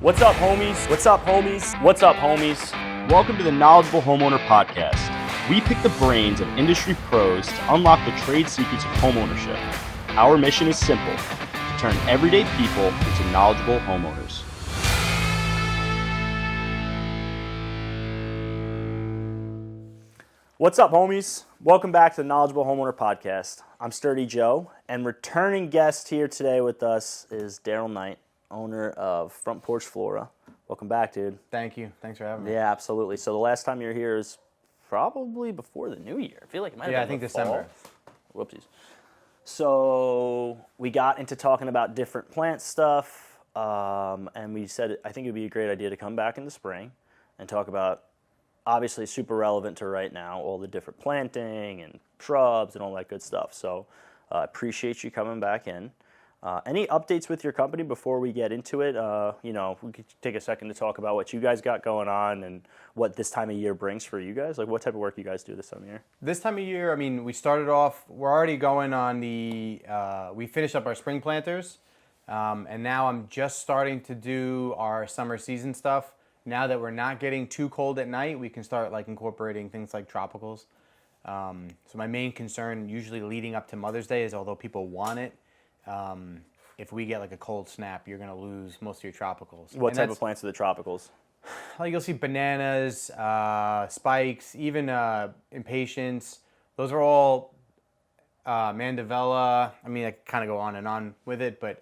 What's up, homies? What's up, homies? What's up, homies? Welcome to the Knowledgeable Homeowner Podcast. We pick the brains of industry pros to unlock the trade secrets of homeownership. Our mission is simple: to turn everyday people into knowledgeable homeowners. What's up, homies? Welcome back to the Knowledgeable Homeowner Podcast. I'm Sturdy Joe, and returning guest here today with us is Darryl Knight, owner of Front Porch Flora. Welcome back, dude. Thank you. Thanks for having me. Yeah, absolutely. So the last time you were here is probably before the new year. I feel like it might have been December. Fall. Whoopsies. So we got into talking about different plant stuff, and we said I think it would be a great idea to come back in the spring and talk about, obviously super relevant to right now, all the different planting and shrubs and all that good stuff. So appreciate you coming back in. Any updates with your company before we get into it? We could take a second to talk about what you guys got going on and what this time of year brings for you guys. Like, what type of work you guys do this time of year? This time of year, we started off, we're already going on we finished up our spring planters, and now I'm just starting to do our summer season stuff. Now that we're not getting too cold at night, we can start incorporating things like tropicals. So my main concern usually leading up to Mother's Day is, although people want it, if we get a cold snap, you're going to lose most of your tropicals. What type of plants are the tropicals? You'll see bananas, spikes, even impatiens. Those are all mandevilla. I kind of go on and on with it, but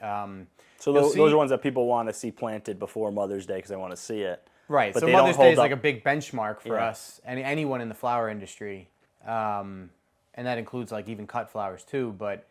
so those are ones that people want to see planted before Mother's Day because they want to see it. Right. But so Mother's Day is a big benchmark for us and anyone in the flower industry, and that includes even cut flowers too. But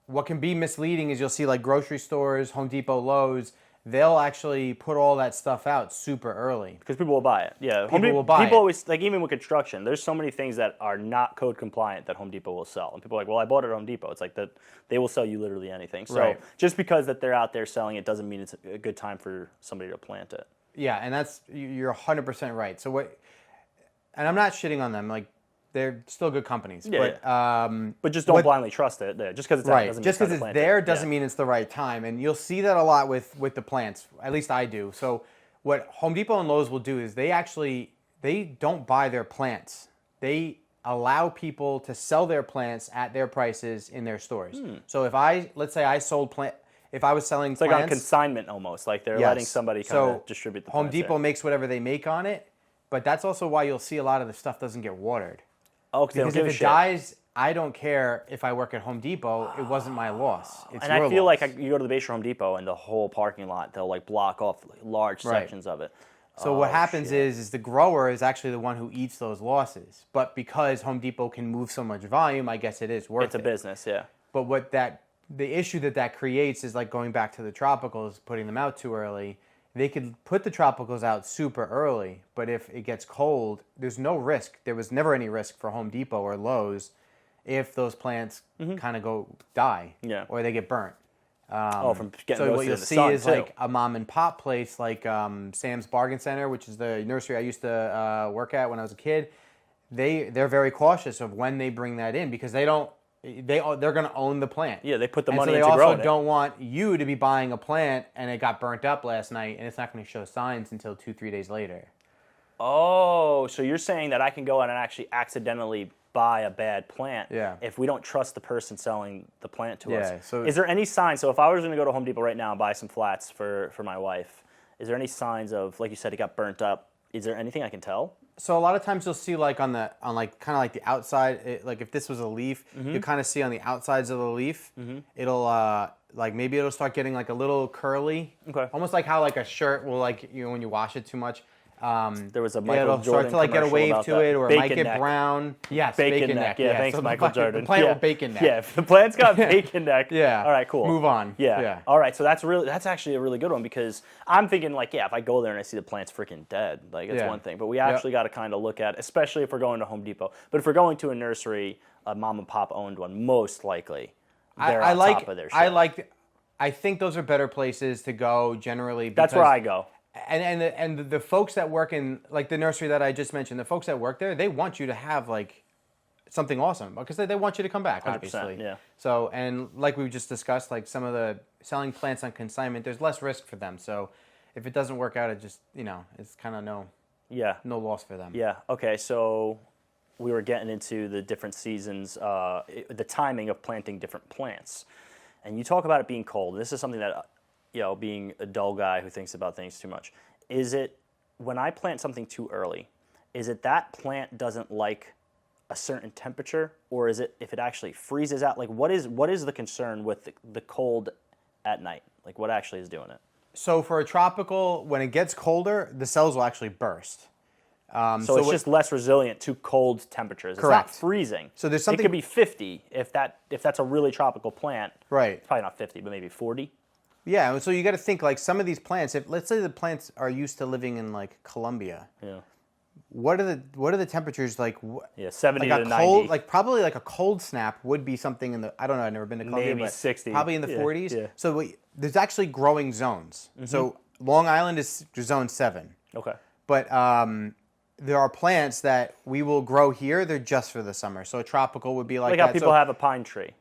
what can be misleading is you'll see grocery stores, Home Depot, Lowe's, they'll actually put all that stuff out super early. Because people will buy it. Yeah, people will buy it. People always, even with construction, there's so many things that are not code compliant that Home Depot will sell. And people are like, well, I bought it at Home Depot. It's that they will sell you literally anything. So just because that they're out there selling it doesn't mean it's a good time for somebody to plant it. Yeah, and you're 100% right. So and I'm not shitting on them. They're still good companies. Yeah, but just don't blindly trust it. Yeah, just because it's out doesn't mean just because it's there doesn't mean it's the right time. And you'll see that a lot with the plants. At least I do. So what Home Depot and Lowe's will do is they don't buy their plants. They allow people to sell their plants at their prices in their stores. So let's say I sold if I was selling plants, like on consignment almost. They're letting somebody kind of distribute the plants. Home Depot makes whatever they make on it, but that's also why you'll see a lot of the stuff doesn't get watered. Oh, because if it dies, I don't care if I work at Home Depot. It wasn't my loss. It's and I feel loss. You go to the Bayshore Home Depot and the whole parking lot, they'll block off large sections of it. So what happens is the grower is actually the one who eats those losses. But because Home Depot can move so much volume, I guess it is worth it. It's a business, yeah. But the issue that creates is going back to the tropicals, putting them out too early. They could put the tropicals out super early, but if it gets cold, there's no risk. There was never any risk for Home Depot or Lowe's if those plants kind of die or they get burnt. From getting so what you'll see is too. A mom and pop place like Sam's Bargain Center, which is the nursery I used to work at when I was a kid. They're very cautious of when they bring that in because they're going to own the plant. Yeah, they put the money into growing it. They also don't want you to be buying a plant and it got burnt up last night and it's not going to show signs until 2-3 days later. Oh, so you're saying that I can go out and actually accidentally buy a bad plant if we don't trust the person selling the plant to us. So is there any sign? So if I was going to go to Home Depot right now and buy some flats for my wife, is there any signs of, like you said, it got burnt up? Is there anything I can tell? So a lot of times you'll see on the outside, if this was a leaf, you kind of see on the outsides of the leaf, it'll maybe it'll start getting a little curly, almost like how a shirt will when you wash it too much. There was a Michael Jordan Jordan start to get a wave to that. it, or it might get brown. Yes, bacon neck. Yeah, thanks, so Michael Jordan. The plant with bacon neck. Yeah, if the plant's got bacon neck. Yeah. All right, cool. Move on. Yeah. All right, so that's actually a really good one because I'm thinking if I go there and I see the plant's freaking dead, it's one thing. But we actually got to kind of look at, especially if we're going to Home Depot. But if we're going to a nursery, a mom and pop owned one, most likely they're on top of their shit. I think those are better places to go generally. That's where I go. And the folks that work in the nursery that I just mentioned, the folks that work there, they want you to have something awesome because they want you to come back, obviously. Yeah. So, and like we just discussed, like some of the selling plants on consignment, there's less risk for them. So if it doesn't work out, it just, it's kind of no loss for them. Yeah. Okay. So we were getting into the different seasons, the timing of planting different plants. And you talk about it being cold. This is something that, being a dull guy who thinks about things too much, is it when I plant something too early, is it that plant doesn't like a certain temperature, or is it if it actually freezes out? Like, what is the concern with the cold at night? Like, what actually is doing it? So for a tropical, when it gets colder, the cells will actually burst. So it's just less resilient to cold temperatures. Correct. It's not freezing. So there's something. It could be 50 if that's a really tropical plant. Right. Probably not 50, but maybe 40. Yeah. So you got to think like some of these plants. If let's say the plants are used to living in like Colombia. Yeah. What are the temperatures like? Yeah, 70 like to a 90. cold, like probably like a cold snap would be something in the. I don't know. I've never been to Colombia, Maybe but 60. Probably in the 40s. Yeah. So there's actually growing zones. Mm-hmm. So Long Island is zone 7. Okay. But there are plants that we will grow here. They're just for the summer. So a tropical would be like Like that. how people have a pine tree.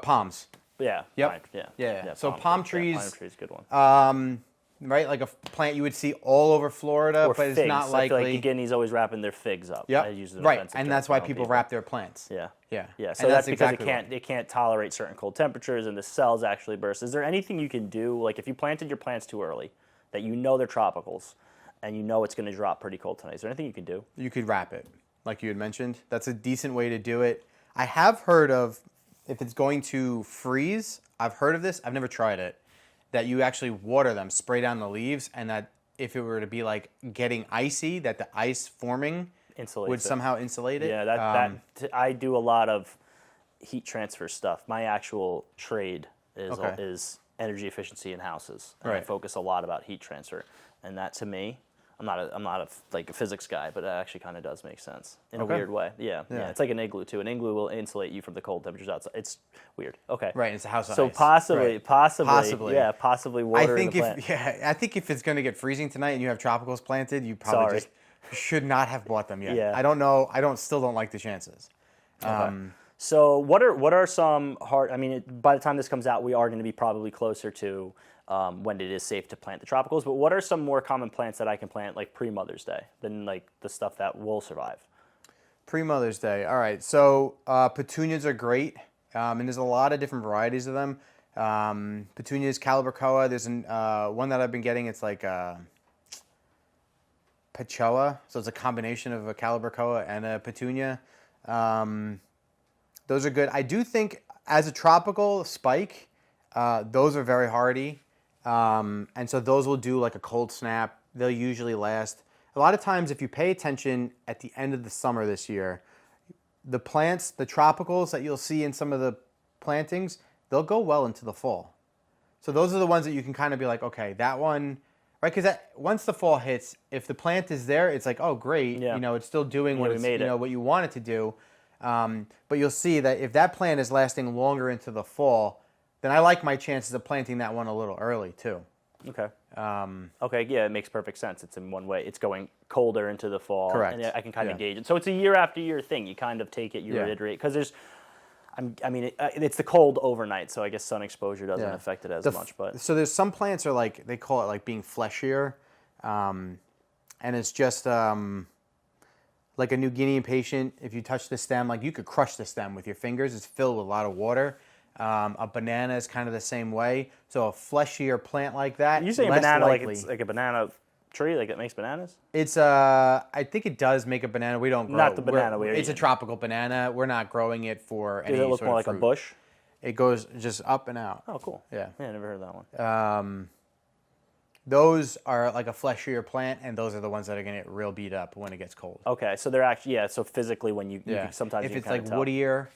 Palms. Yeah. Yep. Pine, Yeah. So palm trees. Yeah, pine tree's a good one. Right, like a plant you would see all over Florida, Or but figs. it's not I feel likely. like Guinea's always wrapping their figs up. Yep. Right, and that's why people wrap their plants. Yeah. Yeah. Yeah. So And that's because exactly it can't tolerate certain cold temperatures, and the cells actually burst. Is there anything you can do, like if you planted your plants too early, that you know they're tropicals, and you know it's going to drop pretty cold tonight? Is there anything you can do? You could wrap it, like you had mentioned. That's a decent way to do it. I have heard of if it's going to freeze. I've heard of this. I've never tried it. That you actually water them, spray down the leaves, and that if it were to be like getting icy, that the ice forming would somehow insulate it. Yeah, I do a lot of heat transfer stuff. My actual trade is energy efficiency in houses. And I focus a lot about heat transfer, and that to me, I'm not a physics guy, but it actually kind of does make sense in a weird way. Yeah. It's like an igloo too. An igloo will insulate you from the cold temperatures outside. It's weird. Okay. Right. It's a house of so ice. Possibly. Yeah. Possibly water. I think if it's going to get freezing tonight and you have tropicals planted, you probably just should not have bought them yet. Yeah. I don't know. Still don't like the chances. Okay. So what are some hard? I mean, by the time this comes out, we are going to be probably closer to when it is safe to plant the tropicals. But what are some more common plants that I can plant like pre-Mother's Day than like the stuff that will survive? Pre-Mother's Day. All right. So petunias are great, and there's a lot of different varieties of them. Petunias, calibrachoa. There's one that I've been getting. It's like Pachoa. So it's a combination of a calibrachoa and a petunia. Those are good. I do think as a tropical spike, those are very hardy. And so those will do like a cold snap. They'll usually last. A lot of times if you pay attention at the end of the summer this year, the plants, the tropicals that you'll see in some of the plantings, they'll go well into the fall. So those are the ones that you can kind of be like, okay, that one, right? Because once the fall hits, if the plant is there, it's like, oh, great. Yeah. It's still doing what what you want it to do. But you'll see that if that plant is lasting longer into the fall, then I like my chances of planting that one a little early too. Okay. Yeah, it makes perfect sense. It's in one way. It's going colder into the fall. Correct. And I can kind of gauge it. So it's a year after year thing. You kind of take it, you reiterate. Because it's the cold overnight, so I guess sun exposure doesn't affect it as much. But so there's some plants are like, they call it like being fleshier. And it's just like a New Guinea patient. If you touch the stem, like you could crush the stem with your fingers. It's filled with a lot of water. A banana is kind of the same way. So a fleshier plant like that. You say a banana like it's like a banana tree, like it makes bananas? It's I think it does make a banana. We don't grow. Not the banana It's a tropical banana. We're not growing it for any Does it look sort more of like fruit. a bush? It goes just up and out. Oh, cool. Yeah. I never heard that one. Those are like a fleshier plant, and those are the ones that are going to get real beat up when it gets cold. Okay, so they're actually, so physically when you sometimes if you it's can like tell. woodier,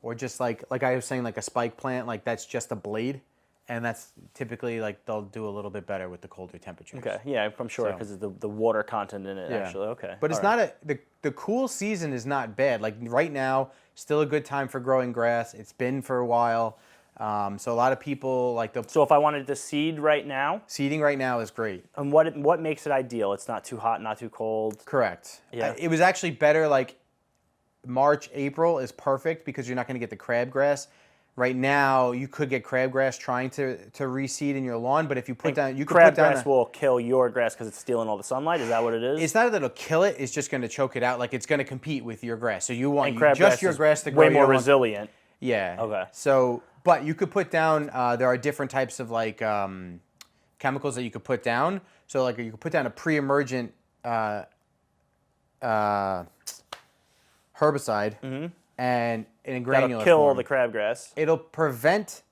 or just like I was saying, like a spike plant, like that's just a blade, and that's typically like they'll do a little bit better with the colder temperatures. Okay, yeah, I'm sure because of the water content in it. Actually, okay. But it's not the cool season is not bad. Like right now, still a good time for growing grass. It's been for a while. So a lot of people like the. So if I wanted to seed right now, seeding right now is great. And what makes it ideal? It's not too hot, not too cold. Correct. Yeah. It was actually better. Like March, April is perfect because you're not going to get the crabgrass. Right now, you could get crabgrass trying to reseed in your lawn, but if you put down, crabgrass will kill your grass because it's stealing all the sunlight. Is that what it is? It's not that it'll kill it; it's just going to choke it out. Like it's going to compete with your grass. So you want just your grass to grow. Way more resilient. Yeah. Okay. So, but you could put down. There are different types of like chemicals that you could put down. So, like you could put down a pre-emergent herbicide. And in a granular That'll kill form. all the crabgrass. It'll prevent.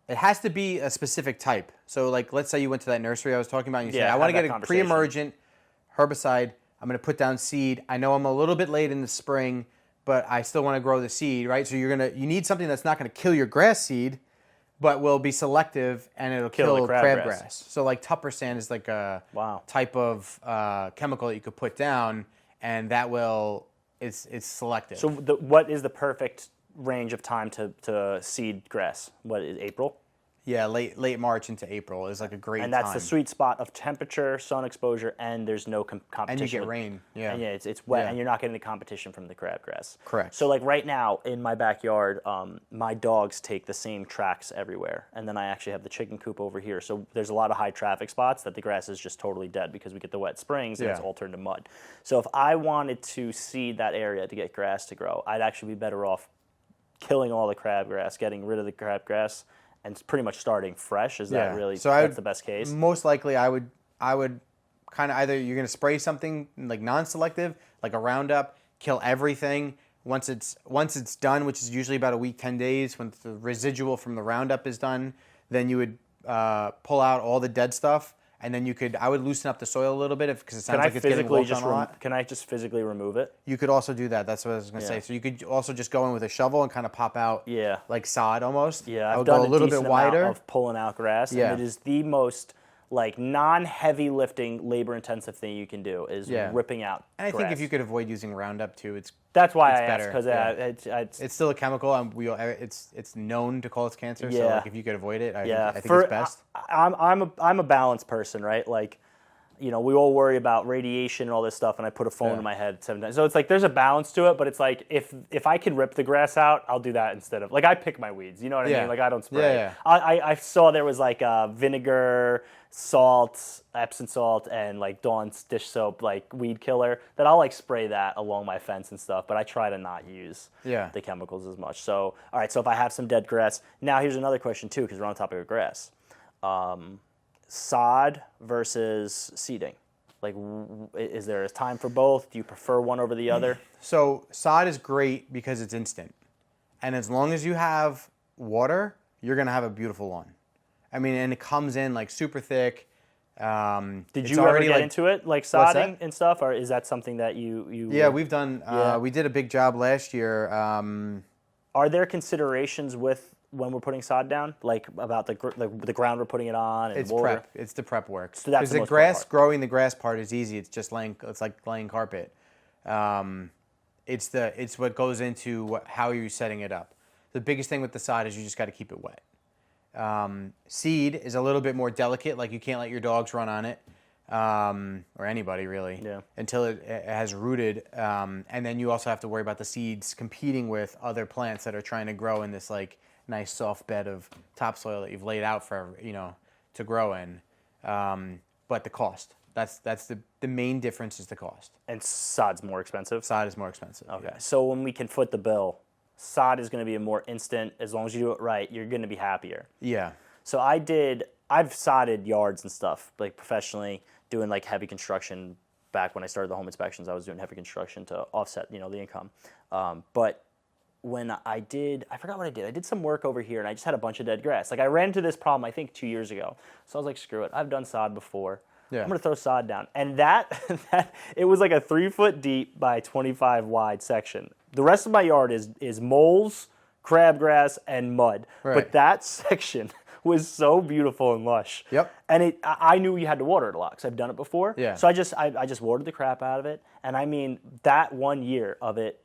It has to be a specific type. So, like, let's say you went to that nursery I was talking about, and you said, "I want to get a pre-emergent herbicide. I'm going to put down seed. I know I'm a little bit late in the spring, but I still want to grow the seed, right? So you need something that's not going to kill your grass seed, but will be selective and it'll kill crabgrass. So, like, Tupper sand is like a type of chemical that you could put down, and that will. It's selective. So what is the perfect range of time to seed grass? What is April? Yeah, late March into April is like a great time. And that's the sweet spot of temperature, sun exposure, and there's no competition. And you get rain. Yeah. And it's wet, and you're not getting the competition from the crabgrass. Correct. So like right now in my backyard, my dogs take the same tracks everywhere, and then I actually have the chicken coop over here. So there's a lot of high traffic spots that the grass is just totally dead because we get the wet springs and it's all turned to mud. So if I wanted to seed that area to get grass to grow, I'd actually be better off killing all the crabgrass, getting rid of the crabgrass, and pretty much starting fresh. Is that really that's the best case? Most likely, I would kind of either you're going to spray something like non-selective, like a Roundup, kill everything. Once it's done, which is usually about a week, 10 days, when the residual from the Roundup is done, then you would pull out all the dead stuff. And then I would loosen up the soil a little bit because it sounds like it's getting worked on a lot. Can I just physically remove it? You could also do that. That's what I was going to say. So you could also just go in with a shovel and kind of pop out like sod almost. Yeah, I would I've done go a little bit wider of pulling out grass. Yeah. And it is the most like non-heavy lifting, labor-intensive thing you can do is ripping out And I think if you could avoid using Roundup too, that's why it's I better. Asked, because it's still a chemical, and it's known to cause cancer. So like if you could avoid it, I think it's best. I'm a balanced person, right? Like, you know, we all worry about radiation and all this stuff, and I put a phone in my head 7 times. So it's like there's a balance to it, but it's like if I could rip the grass out, I'll do that instead of like I pick my weeds. You know what I mean? Like I don't spray. Yeah. I saw there was like vinegar, salt, Epsom salt, and like Dawn's dish soap, like weed killer. That I'll like spray that along my fence and stuff. But I try to not use the chemicals as much. So all right. So if I have some dead grass, now here's another question too, because we're on the topic of grass. Sod versus seeding. Like, is there a time for both? Do you prefer one over the other? So sod is great because it's instant. And as long as you have water, you're going to have a beautiful lawn. I mean, and it comes in like super thick. Did you ever get into it, like sodding and stuff? Or is that something that you Yeah, we've done. We did a big job last year. Are there considerations with when we're putting sod down, like about the ground we're putting it on and it's water? prep. It's the prep work. So that's the grass part. Growing the grass part is easy. It's just it's like laying carpet. It's what goes into how you're setting it up. The biggest thing with the sod is you just got to keep it wet. Seed is a little bit more delicate. Like you can't let your dogs run on it, or anybody really, until it has rooted. And then you also have to worry about the seeds competing with other plants that are trying to grow in this like nice soft bed of topsoil that you've laid out for to grow in. But the cost. That's the main difference is the cost. And sod's more expensive? Sod is more expensive. Okay. Yeah. So when we can foot the bill, sod is going to be a more instant, as long as you do it right, you're going to be happier. Yeah. So I've sodded yards and stuff, like professionally, doing like heavy construction. Back when I started the home inspections, I was doing heavy construction to offset, the income. But when I forgot what I did. I did some work over here, and I just had a bunch of dead grass. Like I ran into this problem, I think 2 years ago. So I was like, screw it. I've done sod before. Yeah. I'm going to throw sod down. And that it was like a 3 foot deep by 25 wide section. The rest of my yard is moles, crabgrass, and mud. Right. But that section was so beautiful and lush. Yep. And I knew you had to water it a lot because I've done it before. Yeah. So I just watered the crap out of it. And I mean, that 1 year of it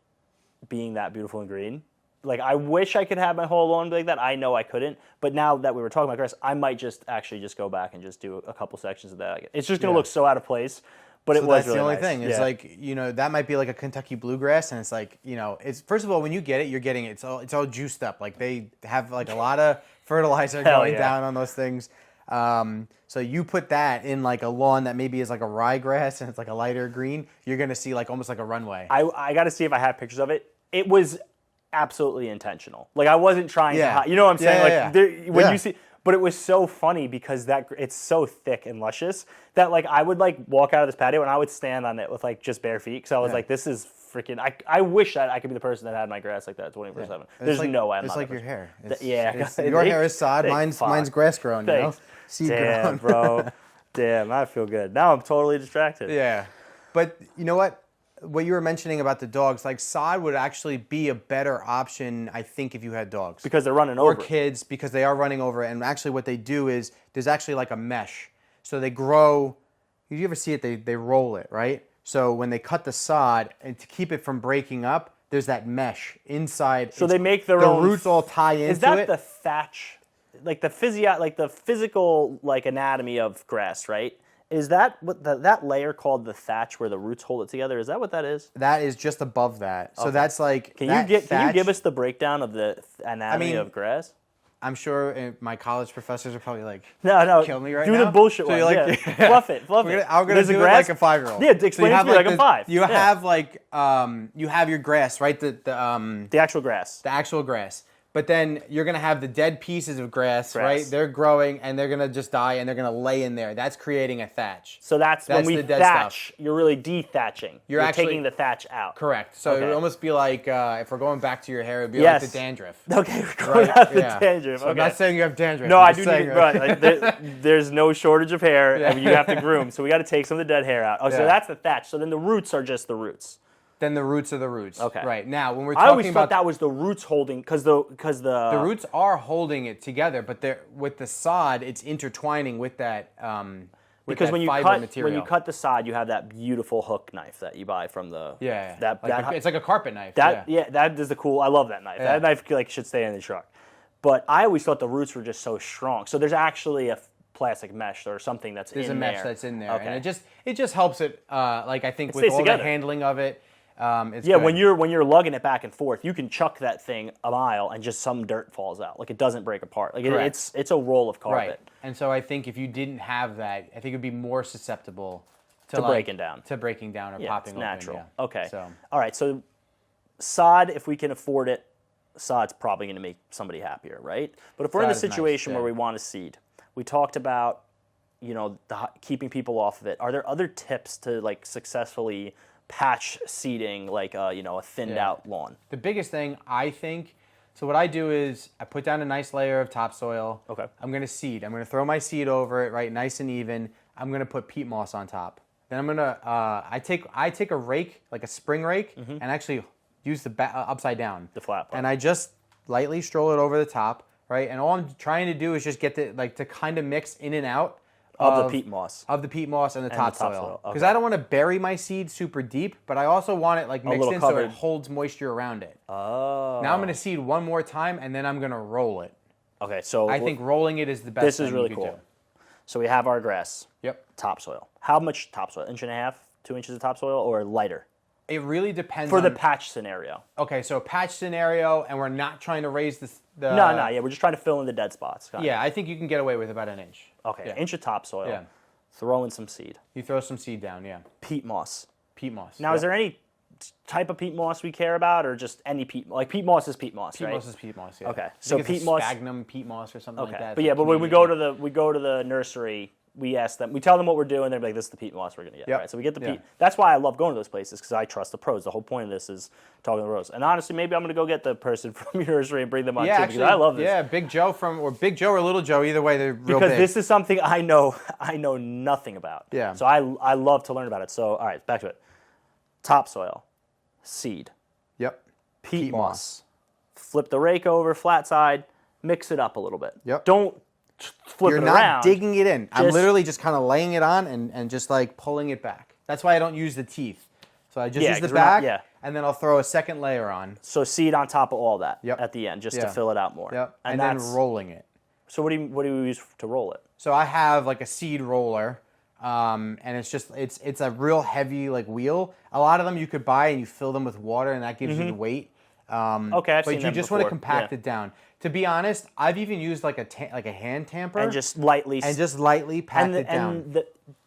being that beautiful and green, like I wish I could have my whole lawn like that. I know I couldn't. But now that we were talking about grass, I might just go back and just do a couple sections of that. It's just going to look so out of place. But it was that's really the only nice. thing. It's like, that might be like a Kentucky bluegrass, and it's like, it's first of all, when you get it, you're getting it. It's all juiced up. Like they have like a lot of fertilizer going down on those things. So you put that in like a lawn that maybe is like a ryegrass and it's like a lighter green, you're gonna see like almost like a runway. I got to see if I have pictures of it. It was absolutely intentional. Like I wasn't trying to hide. You know what I'm saying? When you see. But it was so funny because it's so thick and luscious that like I would like walk out of this patio and I would stand on it with like just bare feet because I was like, this is freaking. I wish that I could be the person that had my grass like that 24/7. There's no way I'm not. It's like your hair. Your hair is sod. Mine's grass grown. Thanks. Seed Damn, grown. bro. Damn, I feel good. Now I'm totally distracted. Yeah, but you know what? What you were mentioning about the dogs, like sod would actually be a better option, I think, if you had dogs. Because they're running over. Or kids, because they are running over. And actually what they do is there's actually like a mesh. So they grow, you ever see it, they roll it, right? So when they cut the sod, and to keep it from breaking up, there's that mesh inside. So they make their own. The roots all tie into it. Is that the thatch? Like the physical like anatomy of grass, right? Is that what that layer called the thatch where the roots hold it together? Is that what that is? That is just above that. So that's like Can you give us the breakdown of the anatomy of grass? I'm sure my college professors are probably like, no, kill me right now. Do the bullshit so one. Fluff it. I'm gonna do it like a 5-year-old. Yeah, explain it to me like a 5. You have like you have your grass, right? The actual grass. The actual grass. But then you're going to have the dead pieces of grass, right? They're growing, and they're going to just die, and they're going to lay in there. That's creating a thatch. So that's when we the dead thatch, stuff. You're really de-thatching. You're actually taking the thatch out. Correct. So it would almost be like, if we're going back to your hair, it would be like the dandruff. Okay, we're going out the dandruff. So I'm not saying you have dandruff. No, I do need there's no shortage of hair, and you have to groom, so we got to take some of the dead hair out. Oh, so that's the thatch. So then the roots are just the roots. Then the roots are the roots. Okay. Right. Now, when we're talking I always about thought that was the roots holding, because the roots are holding it together, but with the sod, it's intertwining with that because when fiber material. When you cut the sod, you have that beautiful hook knife that you buy from the it's like a carpet knife. That is the cool. I love that knife. Yeah. That knife like should stay in the truck. But I always thought the roots were just so strong. So there's actually a plastic mesh or something that's in there. There's a mesh that's in there, okay. And it just helps it. Like I think with all the handling of it. It's good. when you're lugging it back and forth, you can chuck that thing a mile and just some dirt falls out. Like it doesn't break apart. Like it's a roll of carpet. Right. And so I think if you didn't have that, I think it'd be more susceptible to breaking down. To breaking down or popping open. Natural. Yeah. Okay. So. All right. So sod, if we can afford it, sod's probably going to make somebody happier, right? But if we're in a situation where we want to seed, we talked about, keeping people off of it. Are there other tips to like successfully patch seeding, like a thinned out lawn? The biggest thing I think. So what I do is I put down a nice layer of topsoil. Okay. I'm going to seed. I'm going to throw my seed over it, right, nice and even. I'm going to put peat moss on top. Then I'm going to I take a rake, like a spring rake, and actually use the upside down, the flat part, and I just lightly stroll it over the top, right. And all I'm trying to do is just get to kind of mix in and out. Of the peat moss. Of the peat moss and the topsoil. Because okay. I don't want to bury my seed super deep, but I also want it like mixed in so it holds moisture around it. Oh. Now I'm going to seed one more time, and then I'm going to roll it. Okay, so I think rolling it is the best thing you could do. This is really cool. So we have our grass. Yep. Topsoil. How much topsoil? 1.5 inches, 2 inches of topsoil, or lighter? It really depends for the patch scenario. Okay, so patch scenario, and we're not trying to raise the No, we're just trying to fill in the dead spots. Yeah, I think you can get away with about 1 inch. Okay, 1 inch of topsoil. Yeah. Throw in some seed. You throw some seed down, yeah. Peat moss. Peat moss. Now, is there any type of peat moss we care about, or just any peat? Like peat moss is peat moss, right? Peat moss is peat moss, yeah. Okay, so peat moss, sphagnum peat moss or something like that. But yeah, but when we go to the nursery, we ask them, we tell them what we're doing. They're like, "This is the peat moss we're going to get." Yep. Right, so we get the peat. That's why I love going to those places, because I trust the pros. The whole point of this is talking to the pros. And honestly, maybe I'm going to go get the person from your nursery and bring them on too, because I love this. Yeah, Big Joe or Little Joe, either way, they're real big. Because this is something I know nothing about. Yeah. So I love to learn about it. So all right, back to it. Topsoil, seed. Yep. Peat moss. Flip the rake over, flat side. Mix it up a little bit. Yep. Don't flip it around. You're not digging it in. I'm literally just kind of laying it on and just like pulling it back. That's why I don't use the teeth. So I just use the back, and then I'll throw a second layer on. So seed on top of all that at the end, just to fill it out more. Yep. And then rolling it. So what do you use to roll it? So I have like a seed roller. and it's a real heavy like wheel. A lot of them you could buy and you fill them with water, and that gives you the weight. Okay, I've seen them But you just want to before. compact it down. To be honest, I've even used like a hand tamper And just lightly pack it down.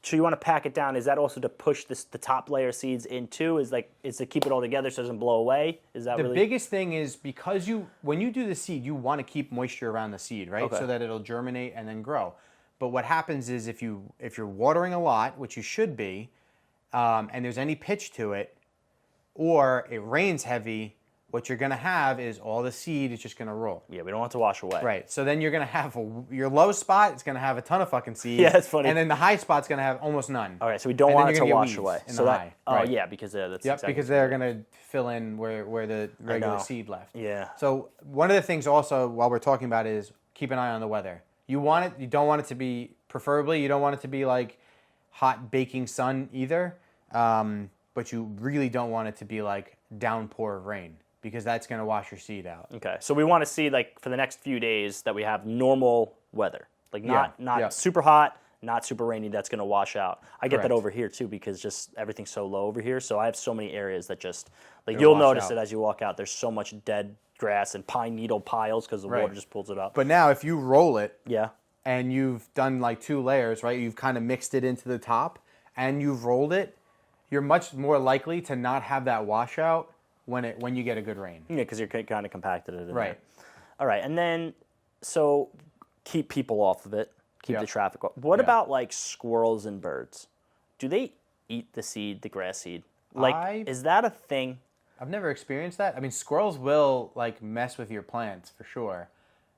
So you want to pack it down. Is that also to push the top layer seeds in too? Is to keep it all together so it doesn't blow away? Is that The really biggest thing is because when you do the seed, you want to keep moisture around the seed, right? Okay. So that it'll germinate and then grow. But what happens is if you're watering a lot, which you should be, and there's any pitch to it, or it rains heavy, what you're going to have is all the seed is just going to roll. Yeah, we don't want it to wash away. Right. So then you're going to have your low spot, it's going to have a ton of fucking seeds. Yeah, it's funny. And then the high spot's going to have almost none. Okay, so we don't And want then it you're to gonna wash get away. weeds in So the that high. oh Right. yeah, because that's Yep, exactly because they're going to fill in where the regular know. seed left. Yeah. So one of the things also while we're talking about is keep an eye on the weather. You don't want it to be, preferably, you don't want it to be like hot baking sun either, but you really don't want it to be like downpour of rain because that's going to wash your seed out. Okay, so we want to see like for the next few days that we have normal weather, like not Yeah. super hot, not super rainy. That's going to wash out. I get Correct. that over here too because just everything's so low over here. So I have so many areas that just like They'll you'll wash notice out. it as you walk out. There's so much dead grass and pine needle piles because the Right. water just pulls it up. But now if you roll it yeah, and you've done like 2 layers, right? You've kind of mixed it into the top and you've rolled it, you're much more likely to not have that washout when you get a good rain. yeah, because you're kind of compacted it in Right. there. All right, and then so keep people off of it. Keep Yep. the traffic off. What Yeah. about like squirrels and birds? Do they eat the seed, the grass seed? Like, is that a thing? I've never experienced that. I mean, squirrels will like mess with your plants for sure.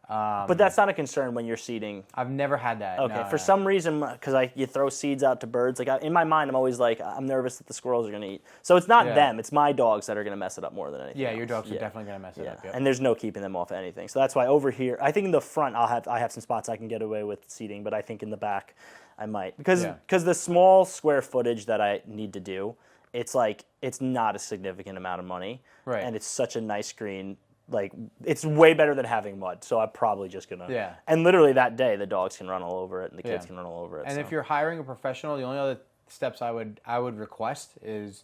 But that's not a concern when you're seeding. I've never had that. Okay, no, for no. some reason, because you throw seeds out to birds, like in my mind, I'm always like, I'm nervous that the squirrels are going to eat. So it's not Yeah. them, it's my dogs that are going to mess it up more than anything. Yeah, your else. dogs are Yeah. definitely going to mess it Yeah, up. Yep. and there's no keeping them off anything. So that's why over here, I think in the front, I have some spots I can get away with seeding, but I think in the back, I might because the small square footage that I need to do, it's like it's not a significant amount of money, Right. and it's such a nice green. Like, it's way better than having mud, so I'm probably just going to... Yeah. And literally that day, the dogs can run all over it, and the kids Yeah. can run all over it. And so. if you're hiring a professional, the only other steps I would request is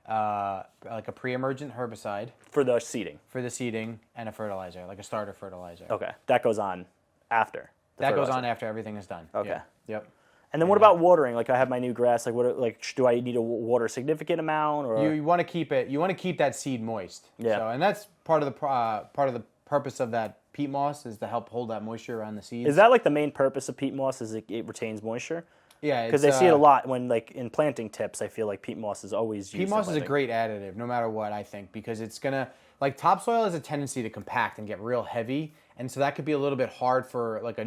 like a pre-emergent herbicide For the seeding. for the seeding and a fertilizer, like a starter fertilizer. Okay. That goes on after the That goes fertilizer. on after everything is done. Okay. Yeah. Yep. And then what about watering? Like, I have my new grass. Like, do I need to water a significant amount? Or You want to keep it. You want to keep that seed moist. Yeah. So, and that's part of the purpose of that peat moss is to help hold that moisture around the seeds. Is that like the main purpose of peat moss? Is it retains moisture? Yeah. Because they see it a lot when, like, in planting tips. I feel like peat moss is always used. Peat moss is a like- great additive, no matter what, I think, because it's gonna like topsoil has a tendency to compact and get real heavy, and so that could be a little bit hard for like a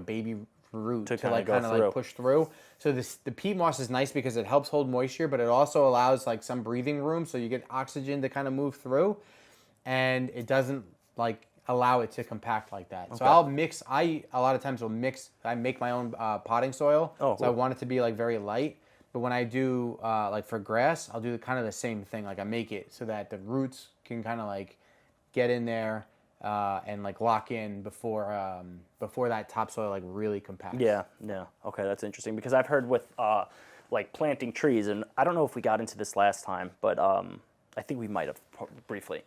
baby root to kinda like go kind of through. like push through. So the peat moss is nice because it helps hold moisture, but it also allows like some breathing room, so you get oxygen to kind of move through, and it doesn't like allow it to compact like that. So I'll mix. A lot of times will mix. I make my own potting soil, Oh, so I cool. want it to be like very light. But when I do like for grass, I'll do kind of the same thing. Like I make it so that the roots can kind of like get in there and like lock in before that topsoil like really compacts. Yeah. Okay, that's interesting because I've heard with like planting trees, and I don't know if we got into this last time, but I think we might have briefly.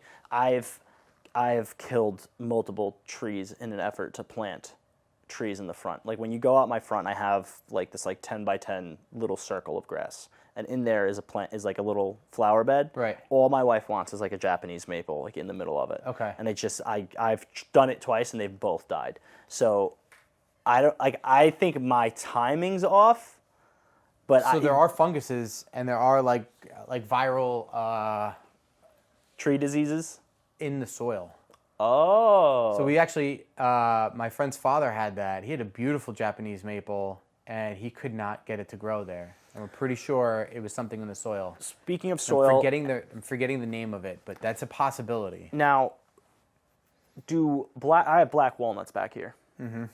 I've killed multiple trees in an effort to plant trees in the front. Like when you go out my front, I have like this like 10 by 10 little circle of grass, and in there is like a little flower bed. Right. All my wife wants is like a Japanese maple, like in the middle of it. Okay. And I've done it twice, and they've both died. So I think my timing's off. But So there are funguses and there are like viral tree diseases. in the soil. Oh. So we actually, my friend's father had that. He had a beautiful Japanese maple, and he could not get it to grow there. And we're pretty sure it was something in the soil. Speaking of soil, I'm forgetting the name of it, but that's a possibility. now, I have black walnuts back here. Mm-hmm.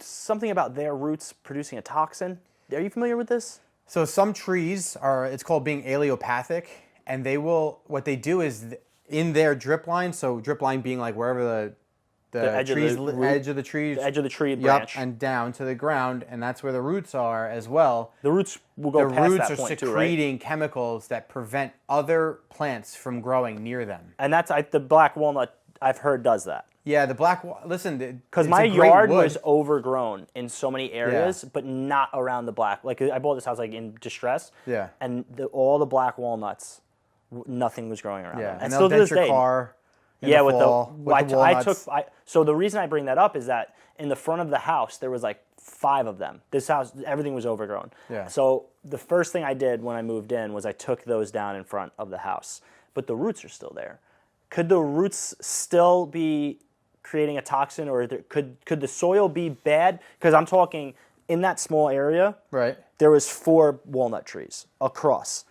Something about their roots producing a toxin. Are you familiar with this? So some trees it's called being allelopathic, and what they do is in their drip line, so drip line being like wherever edge trees, of the root, edge of the trees, the edge of the tree branch, and down to the ground, and that's where the roots are as well. The roots will go past that point too, right? The roots are secreting chemicals that prevent other plants from growing near them. And that's the black walnut, I've heard, does that. Yeah, the listen, because my yard was overgrown in so many areas, but not around the black. Like I bought this house like in distress, and all the black walnuts, nothing was growing around them. And still to this day, car. So the reason I bring that up is that in the front of the house there was like 5 of them. This house, everything was overgrown. Yeah. So the first thing I did when I moved in was I took those down in front of the house, but the roots are still there. Could the roots still be creating a toxin, or could the soil be bad? Because I'm talking in that small area. Right. There was 4 walnut trees across.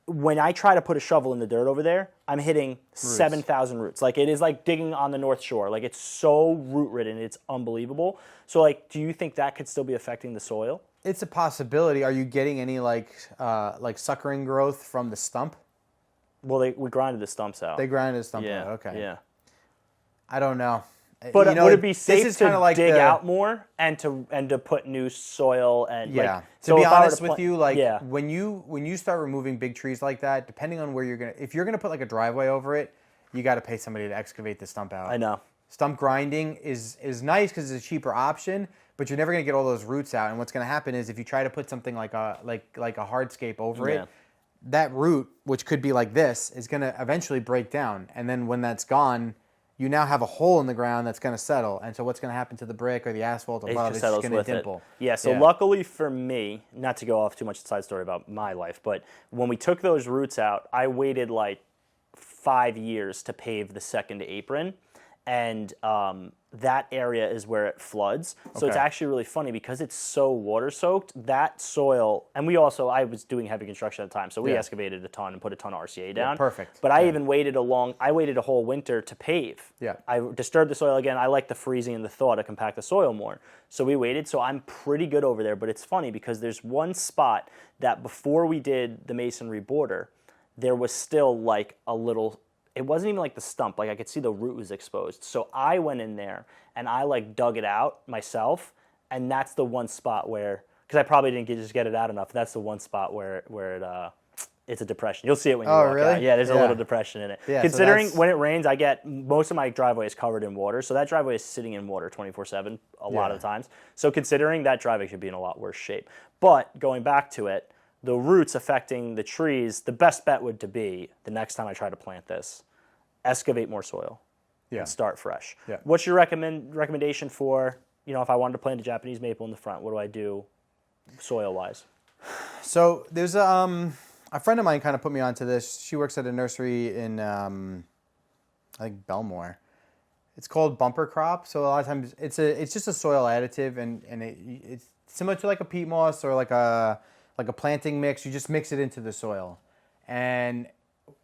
When I try to put a shovel in the dirt over there, I'm hitting 7,000 roots. Like it is like digging on the North Shore. Like it's so root ridden, it's unbelievable. So like, do you think that could still be affecting the soil? It's a possibility. Are you getting any like suckering growth from the stump? Well, we grinded the stumps out. They grinded the stump out. Okay. Yeah. I don't know. But would it be safe to like dig out more and to put new soil and yeah? Like, to be honest with you, like when you start removing big trees like that, depending on where if you're gonna put like a driveway over it, you got to pay somebody to excavate the stump out. I know. Stump grinding is nice because it's a cheaper option, but you're never gonna get all those roots out. And what's gonna happen is if you try to put something like a hardscape over it, that root, which could be like this, is gonna eventually break down, and then when that's gone, you now have a hole in the ground that's going to settle. And so what's going to happen to the brick or the asphalt above? It's just going to dimple. Yeah, so luckily for me, not to go off too much side story about my life, but when we took those roots out, I waited like 5 years to pave the second apron. And that area is where it floods. So it's actually really funny because it's so water soaked, that soil, and I was doing heavy construction at the time, so we excavated a ton and put a ton of RCA down. Yeah, perfect. But I even waited a whole winter to pave. Yeah. I disturbed the soil again. I like the freezing and the thaw to compact the soil more. So we waited, so I'm pretty good over there, but it's funny because there's one spot that before we did the masonry border, there was still like a little, it wasn't even like the stump, like I could see the root was exposed. So I went in there and I like dug it out myself, and that's the one spot where, because I probably didn't just get it out enough, that's the one spot where it's a depression. You'll see it when you walk out. Yeah, there's a little depression in it. Yeah, considering when it rains, most of my driveway is covered in water, so that driveway is sitting in water 24/7 a lot of the times. So considering that driveway should be in a lot worse shape. But going back to it, the roots affecting the trees, the best bet would to be, the next time I try to plant this, excavate more soil and start fresh. Yeah. What's your recommendation for, if I wanted to plant a Japanese maple in the front, what do I do soil-wise? So there's a friend of mine kind of put me onto this. She works at a nursery in, I think, Belmore. It's called bumper crop. So a lot of times it's just a soil additive, and it's similar to like a peat moss or like a planting mix. You just mix it into the soil. And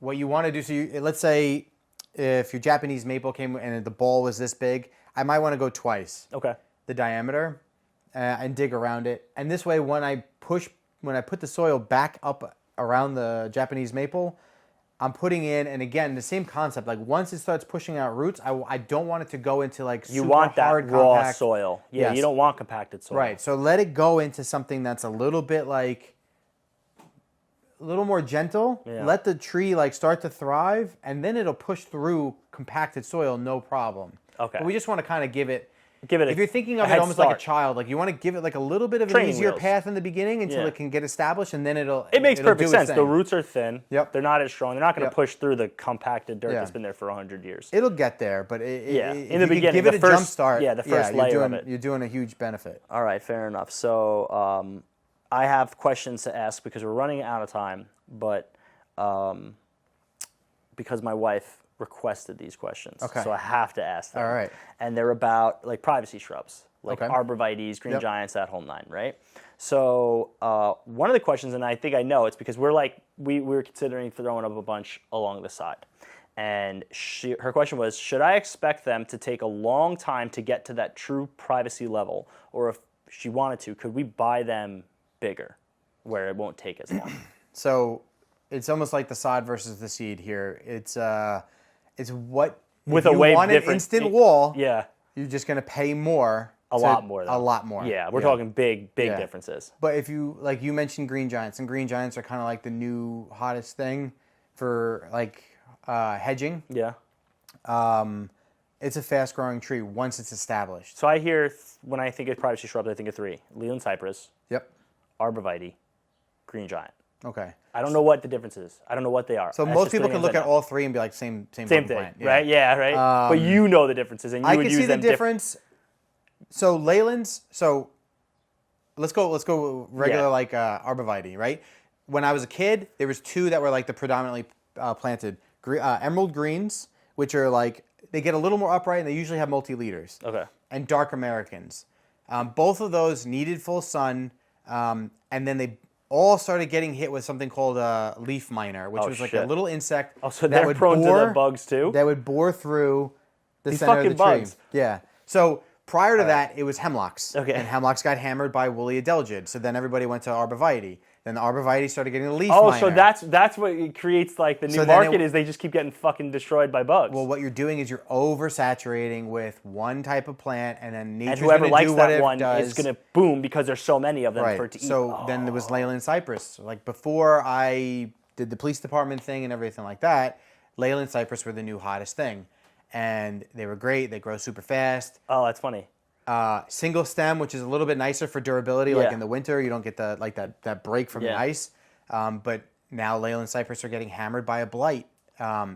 what you want to do, so let's say if your Japanese maple came and the ball was this big, I might want to go twice. Okay. The diameter and dig around it. And this way, when I put the soil back up around the Japanese maple, I'm putting in, and again, the same concept. Like once it starts pushing out roots, I don't want it to go into like super hard, you want that raw compact soil. Yeah, yes. You don't want compacted soil. Right. So let it go into something that's a little bit like a little more gentle. Yeah. Let the tree like start to thrive, and then it'll push through compacted soil, no problem. Okay. But we just want to kind of give it. If you're thinking of it almost like a child, like you want to give it like a little bit of an easier path in the beginning until it can get established, and then it makes perfect sense. The roots are thin. Yep. They're not as strong. They're not going to push through the compacted dirt that's been there for 100 years. It'll get there, but in the beginning, give it a jump start. Yeah, the first layer of it. You're doing a huge benefit. All right, fair enough. So I have questions to ask because we're running out of time, but because my wife requested these questions. Okay. So I have to ask them. All right. And they're about like privacy shrubs, like arborvitaes, green giants, that whole nine, right? So one of the questions, and I think I know, it's because we're considering throwing up a bunch along the side. And her question was, should I expect them to take a long time to get to that true privacy level? Or if she wanted to, could we buy them bigger where it won't take as long? So it's almost like the sod versus the seed here. It's what with if a way want different an instant wall. Yeah. you're just going to pay more. A lot more. A lot more. Yeah, we're talking big differences. But if you, like you mentioned green giants, and green giants are kind of like the new hottest thing for like hedging. Yeah. It's a fast-growing tree once it's established. So I hear, when I think of privacy shrubs, I think of 3. Leland cypress. Yep. Arborvitae. Green giant. Okay. I don't know what the difference is. I don't know what they are. So most people can look at all 3 and be like, same thing, plant. Right? Yeah, right? But you know the differences, and you would use them. I can see the difference. So Leyland's, let's go regular like Arborvitae, right? When I was a kid, there was 2 that were like the predominantly planted. Emerald greens, which are like, they get a little more upright and they usually have multi-leaders. Okay. And dark Americans. Both of those needed full sun, and then they all started getting hit with something called a leaf miner, which was like a little insect. Oh, so they're prone to the bugs too? That would bore through the center fucking of the tree. bugs. Yeah. So prior to that, it was hemlocks. Okay. And hemlocks got hammered by woolly adelgid. So then everybody went to Arborvitae. Then the Arborvitae started getting a leaf miner. Oh, so that's what it creates like the new market is they just keep getting fucking destroyed by bugs. Well, what you're doing is you're oversaturating with one type of plant, and then nature's and whoever gonna likes do what that it one does. is going to boom because there's so many of them Right. for it to eat. So then there was Leyland cypress. Like before I did the police department thing and everything like that, Leyland cypress were the new hottest thing. And they were great. They grow super fast. Oh, that's funny. Single stem, which is a little bit nicer for durability. Like in the winter, you don't get that break from the ice. But now Leyland cypress are getting hammered by a blight,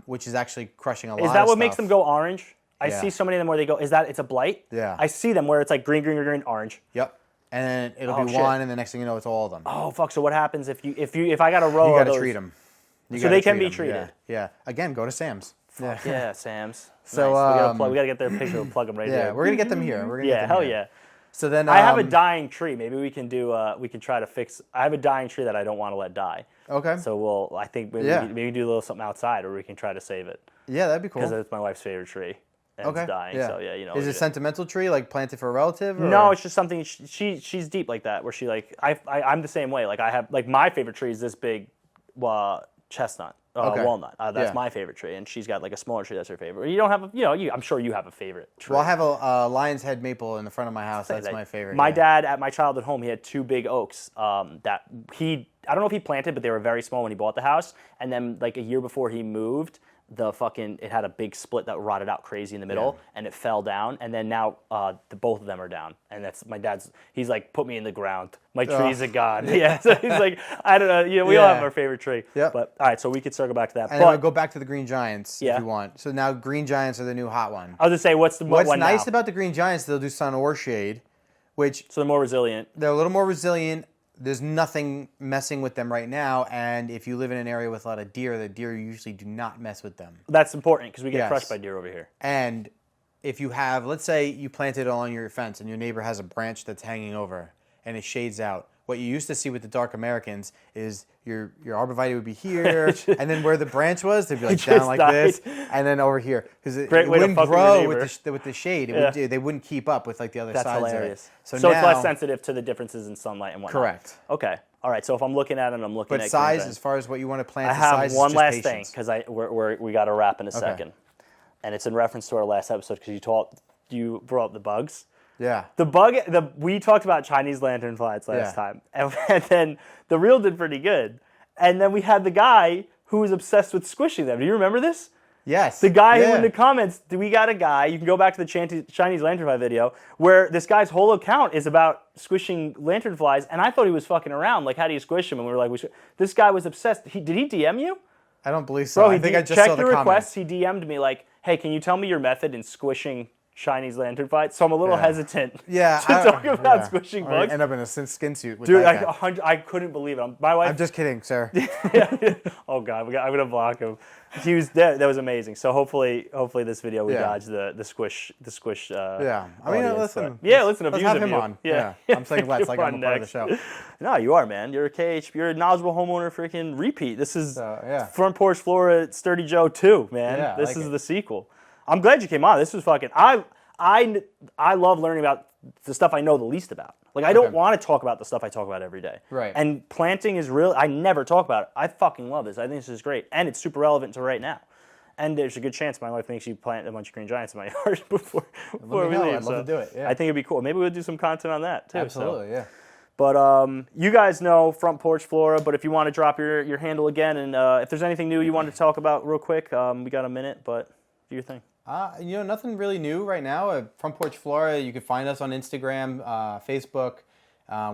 which is actually crushing a lot of stuff. Is that what makes them go orange? I see so many of them where they go, it's a blight? Yeah. I see them where it's like green, green, green, orange. Yep. And then it'll be one, and the next thing you know, it's all of them. Oh, fuck. So what happens if I got a row you of got those? to treat them. So they can be treated? Yeah. Again, go to Sam's. Yeah, Sam's. So nice. We got to get their picture and plug them right there. Yeah, we're going to get them here. Hell yeah. So then I have a dying tree. Maybe we can try to fix. I have a dying tree that I don't want to let die. Okay. So I think maybe do a little something outside, or we can try to save it. Yeah, that'd be cool. Because it's my wife's favorite tree. And it's dying. Yeah. So yeah, Is it a sentimental tree, like planted for a relative? Or? No, it's just something. She's deep like that, where she like I'm the same way. Like I have like my favorite tree is this big, chestnut. Walnut. That's my favorite tree, and she's got like a smaller tree that's her favorite. You don't have, I'm sure you have a favorite tree. Well, I have a lion's head maple in the front of my house. That's my favorite. My dad at my childhood home, he had 2 big oaks that I don't know if he planted, but they were very small when he bought the house. And then like a year before he moved, it had a big split that rotted out crazy in the middle, and it fell down. And then now both of them are down. And that's my dad's. He's like, put me in the ground. My trees are gone. Yeah. So he's like, I don't know. We all have our favorite tree. Yeah. But all right, so we could circle back to that. And then I'll go back to the green giants if you want. So now green giants are the new hot one. I was gonna say, what's nice about the green giants? They'll do sun or shade, so they're more resilient. They're a little more resilient. There's nothing messing with them right now, and if you live in an area with a lot of deer, the deer usually do not mess with them. That's important because we get crushed by deer over here. And if you have, let's say you planted along your fence and your neighbor has a branch that's hanging over and it shades out. What you used to see with the dark Americans is your arborvitae would be here, and then where the branch was, they'd be like down like this, and then over here because it wouldn't grow with the shade. They wouldn't keep up with like the other sides. That's hilarious. So it's less sensitive to the differences in sunlight and whatnot. Correct. Okay. All right. So if I'm looking at it, I'm looking at. But size, as far as what you want to plant, I have one last thing because we got to wrap in a second, and it's in reference to our last episode because you brought up the bugs. Yeah. We talked about Chinese lanternflies last time, and then the reel did pretty good. And then we had the guy who was obsessed with squishing them. Do you remember this? Yes. The guy who in the comments, we got a guy, you can go back to the Chinese lanternfly video, where this guy's whole account is about squishing lanternflies, and I thought he was fucking around, like, how do you squish them? And we were like, this guy was obsessed. Did he DM you? I don't believe so. Bro, I think I just saw the checked the requests, he DM'd me like, hey, can you tell me your method in squishing Chinese lanternflies? So I'm a little hesitant to talk about squishing bugs. End up in a skin suit with Dude, that guy. I couldn't believe it. My wife. I'm just kidding, sir. Oh God, I'm gonna block him. He was that was amazing. So hopefully this video we dodge the squish. I mean, listen. Let's have him on. Yeah. I'm saying let's like I'm a part of the show. No, you are, man. You're you're a knowledgeable homeowner. Freaking repeat. This is Front Porch Flora Sturdy Joe 2, man. Yeah, this is the sequel. I'm glad you came on. This was fucking. I love learning about the stuff I know the least about. Like, I don't want to talk about the stuff I talk about every day. Right. And planting is real. I never talk about it. I fucking love this. I think this is great. And it's super relevant to right now. And there's a good chance my wife makes you plant a bunch of green giants in my yard before we leave. I'd love to do it. Yeah. I think it'd be cool. Maybe we'll do some content on that too. Absolutely, yeah. But you guys know Front Porch Flora, but if you want to drop your handle again, and if there's anything new you want to talk about real quick, we got a minute, but do your thing. Nothing really new right now. Front Porch Flora, you can find us on Instagram, Facebook.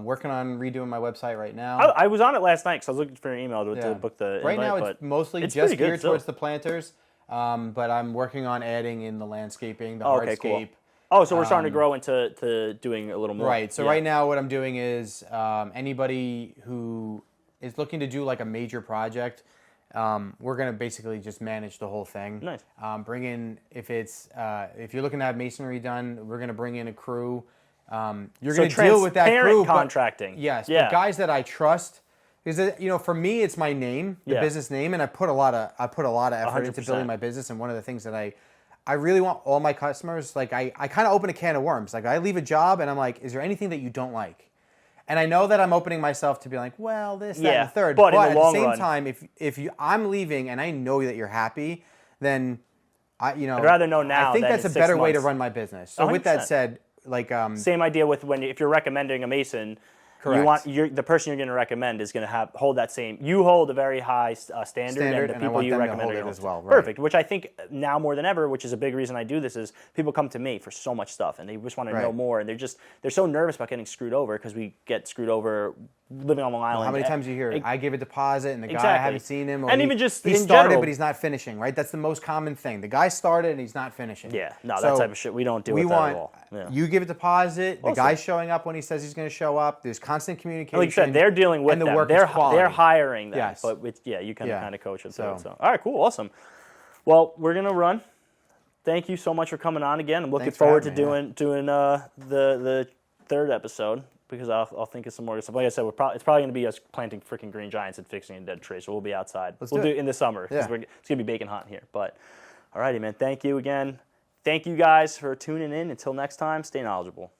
Working on redoing my website right now. I was on it last night because I was looking for your email to book the Right invite, now, it's mostly just geared towards the planters, but I'm working on adding in the landscaping, the hardscape. Cool. Oh, so we're starting to grow into doing a little more. Right. So right now what I'm doing is anybody who is looking to do like a major project, we're going to basically just manage the whole thing. Nice. Bring in, if you're looking to have masonry done, we're going to bring in a crew. You're going to deal with that crew. Contracting. Yes. But guys that I trust. Because for me, it's my name, the business name, and I put a lot of effort 100%. into building my business. And one of the things that I really want all my customers, like I kind of open a can of worms. Like I leave a job and I'm like, is there anything that you don't like? And I know that I'm opening myself to be like, well, this, that, and the third. But in the long run, run, at the same time, I'm leaving and I know that you're happy, then I'd rather know now. I think than that's a in 6 better way to months. run my business. So 100%. with that said, like same idea with if you're recommending a mason. Correct. The person you're going to recommend is going to hold that same. You hold a very high standard, and the people you recommend are going to as well. Right. Perfect. Which I think now more than ever, which is a big reason I do this, is people come to me for so much stuff, and they just want to know more, and they're so nervous about getting screwed over because we get screwed over living on Long Island. How many times do you hear I gave a deposit and the guy I haven't seen him, or and even just he in started general, but he's not finishing. Right, that's the most common thing. The guy started and he's not finishing. Yeah, no, that type of shit we don't do with that at all. Yeah. You give a deposit. The guy's showing up when he says he's going to show up. There's constant communication. Like you said, they're dealing with and the them. Work they're quality. hiring them. Yes. But you can kind of coach it. So all right, cool, awesome. Well, we're gonna run. Thank you so much for coming on again. I'm looking forward to doing the third episode because I'll think of some more stuff. Like I said, it's probably going to be us planting freaking green giants and fixing a dead tree. So we'll be outside. We'll do it in the summer because it's going to be baking hot in here. But all righty, man. Thank you again. Thank you guys for tuning in. Until next time, stay knowledgeable.